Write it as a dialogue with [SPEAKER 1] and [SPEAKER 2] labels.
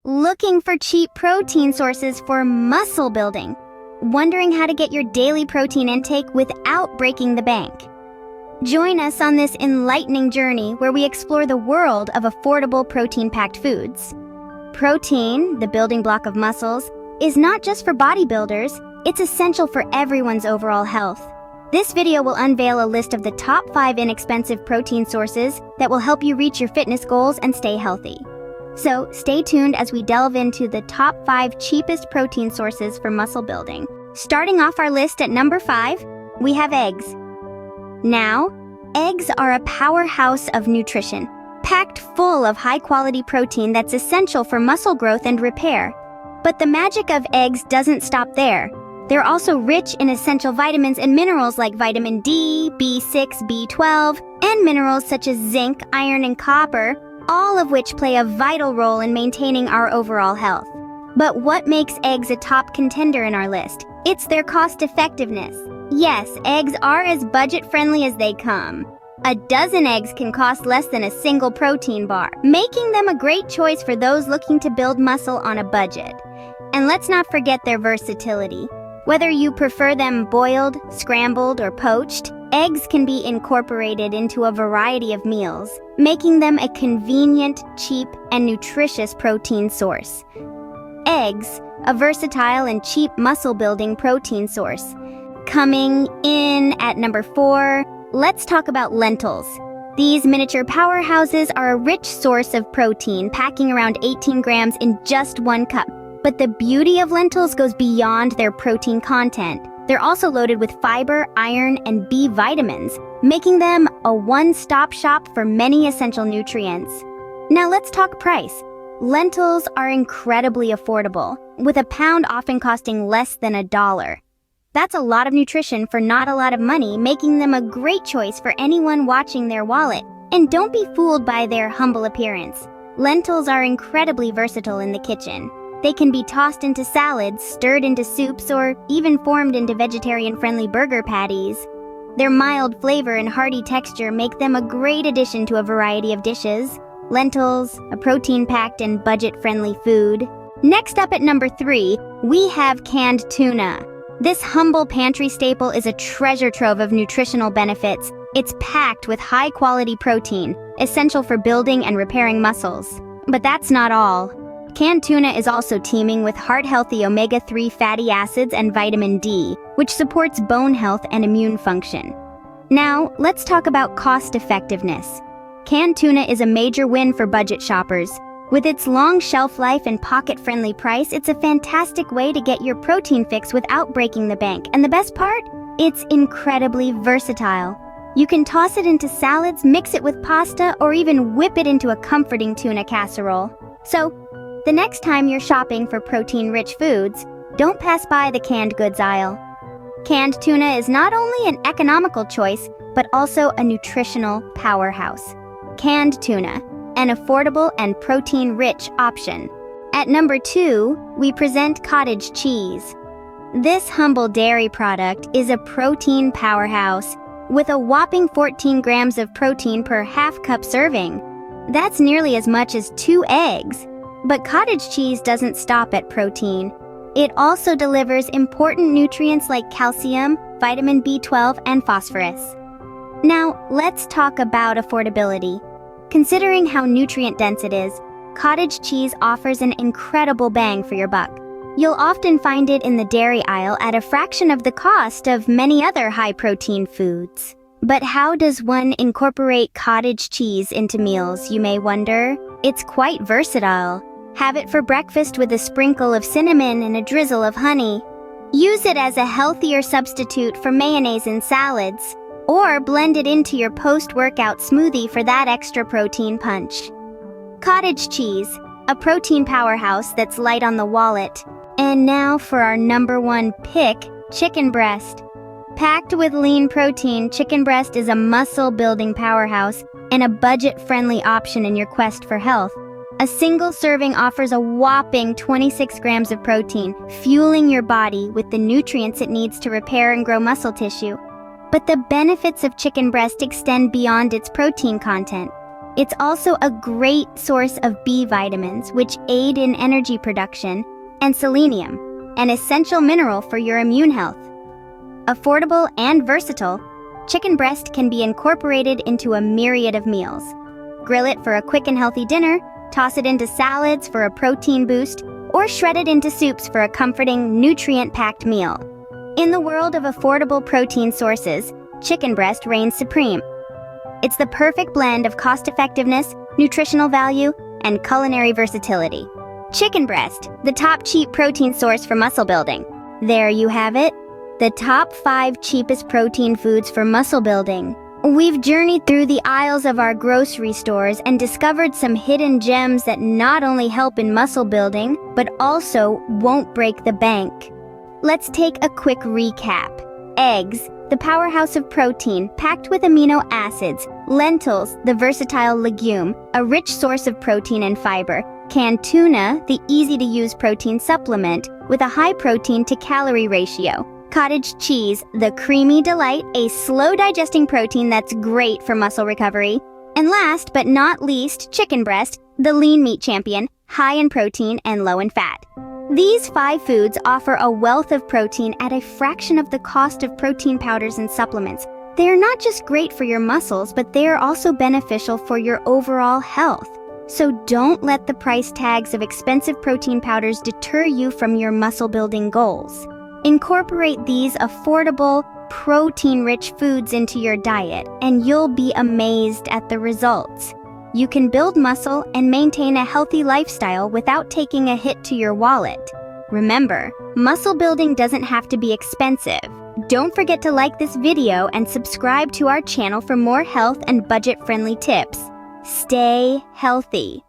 [SPEAKER 1] Looking for cheap protein sources for muscle building? Wondering how to get your daily protein intake without breaking the bank? Join us on this enlightening journey where we explore the world of affordable protein-packed foods. Protein, the building block of muscles, is not just for bodybuilders, it's essential for everyone's overall health. This video will unveil a list of the top 5 inexpensive protein sources that will help you reach your fitness goals and stay healthy. So stay tuned as we delve into the top 5 cheapest protein sources for muscle building. Starting off our list at number 5, we have eggs. Now, eggs are a powerhouse of nutrition, packed full of high-quality protein that's essential for muscle growth and repair. But the magic of eggs doesn't stop there. They're also rich in essential vitamins and minerals like vitamin D, B6, B12, and minerals such as zinc, iron, and copper, all of which play a vital role in maintaining our overall health. But what makes eggs a top contender in our list? It's their cost-effectiveness. Yes, eggs are as budget-friendly as they come. A dozen eggs can cost less than a single protein bar, making them a great choice for those looking to build muscle on a budget. And let's not forget their versatility. Whether you prefer them boiled, scrambled, or poached, eggs can be incorporated into a variety of meals, making them a convenient, cheap, and nutritious protein source. Eggs, a versatile and cheap muscle-building protein source. Coming in at number 4, let's talk about lentils. These miniature powerhouses are a rich source of protein, packing around 18 grams in just 1 cup. But the beauty of lentils goes beyond their protein content. They're also loaded with fiber, iron, and B vitamins, making them a one-stop shop for many essential nutrients. Now let's talk price. Lentils are incredibly affordable, with a pound often costing less than $1. That's a lot of nutrition for not a lot of money, making them a great choice for anyone watching their wallet. And don't be fooled by their humble appearance. Lentils are incredibly versatile in the kitchen. They can be tossed into salads, stirred into soups, or even formed into vegetarian-friendly burger patties. Their mild flavor and hearty texture make them a great addition to a variety of dishes. Lentils, a protein-packed and budget-friendly food. Next up at number 3, we have canned tuna. This humble pantry staple is a treasure trove of nutritional benefits. It's packed with high-quality protein, essential for building and repairing muscles. But that's not all. Canned tuna is also teeming with heart-healthy omega-3 fatty acids and vitamin D, which supports bone health and immune function. Now, let's talk about cost-effectiveness. Canned tuna is a major win for budget shoppers. With its long shelf life and pocket-friendly price, it's a fantastic way to get your protein fix without breaking the bank. And the best part? It's incredibly versatile. You can toss it into salads, mix it with pasta, or even whip it into a comforting tuna casserole. So, the next time you're shopping for protein-rich foods, don't pass by the canned goods aisle. Canned tuna is not only an economical choice, but also a nutritional powerhouse. Canned tuna, an affordable and protein-rich option. At number 2, we present cottage cheese. This humble dairy product is a protein powerhouse, with a whopping 14 grams of protein per half-cup serving. That's nearly as much as 2 eggs. But cottage cheese doesn't stop at protein. It also delivers important nutrients like calcium, vitamin B12, and phosphorus. Now, let's talk about affordability. Considering how nutrient-dense it is, cottage cheese offers an incredible bang for your buck. You'll often find it in the dairy aisle at a fraction of the cost of many other high-protein foods. But how does one incorporate cottage cheese into meals, you may wonder? It's quite versatile. Have it for breakfast with a sprinkle of cinnamon and a drizzle of honey. Use it as a healthier substitute for mayonnaise in salads. Or blend it into your post-workout smoothie for that extra protein punch. Cottage cheese, a protein powerhouse that's light on the wallet. And now for our number 1 pick, chicken breast. Packed with lean protein, chicken breast is a muscle-building powerhouse and a budget-friendly option in your quest for health. A single serving offers a whopping 26 grams of protein, fueling your body with the nutrients it needs to repair and grow muscle tissue. But the benefits of chicken breast extend beyond its protein content. It's also a great source of B vitamins, which aid in energy production, and selenium, an essential mineral for your immune health. Affordable and versatile, chicken breast can be incorporated into a myriad of meals. Grill it for a quick and healthy dinner, toss it into salads for a protein boost, or shred it into soups for a comforting, nutrient-packed meal. In the world of affordable protein sources, chicken breast reigns supreme. It's the perfect blend of cost-effectiveness, nutritional value, and culinary versatility. Chicken breast, the top cheap protein source for muscle building. There you have it, the top 5 cheapest protein foods for muscle building. We've journeyed through the aisles of our grocery stores and discovered some hidden gems that not only help in muscle building, but also won't break the bank. Let's take a quick recap. Eggs, the powerhouse of protein, packed with amino acids. Lentils, the versatile legume, a rich source of protein and fiber. Canned tuna, the easy-to-use protein supplement, with a high protein-to-calorie ratio. Cottage cheese, the creamy delight, a slow-digesting protein that's great for muscle recovery. And last but not least, chicken breast, the lean meat champion, high in protein and low in fat. These 5 foods offer a wealth of protein at a fraction of the cost of protein powders and supplements. They are not just great for your muscles, but they are also beneficial for your overall health. So don't let the price tags of expensive protein powders deter you from your muscle-building goals. Incorporate these affordable, protein-rich foods into your diet, and you'll be amazed at the results. You can build muscle and maintain a healthy lifestyle without taking a hit to your wallet. Remember, muscle building doesn't have to be expensive. Don't forget to like this video and subscribe to our channel for more health and budget-friendly tips. Stay healthy.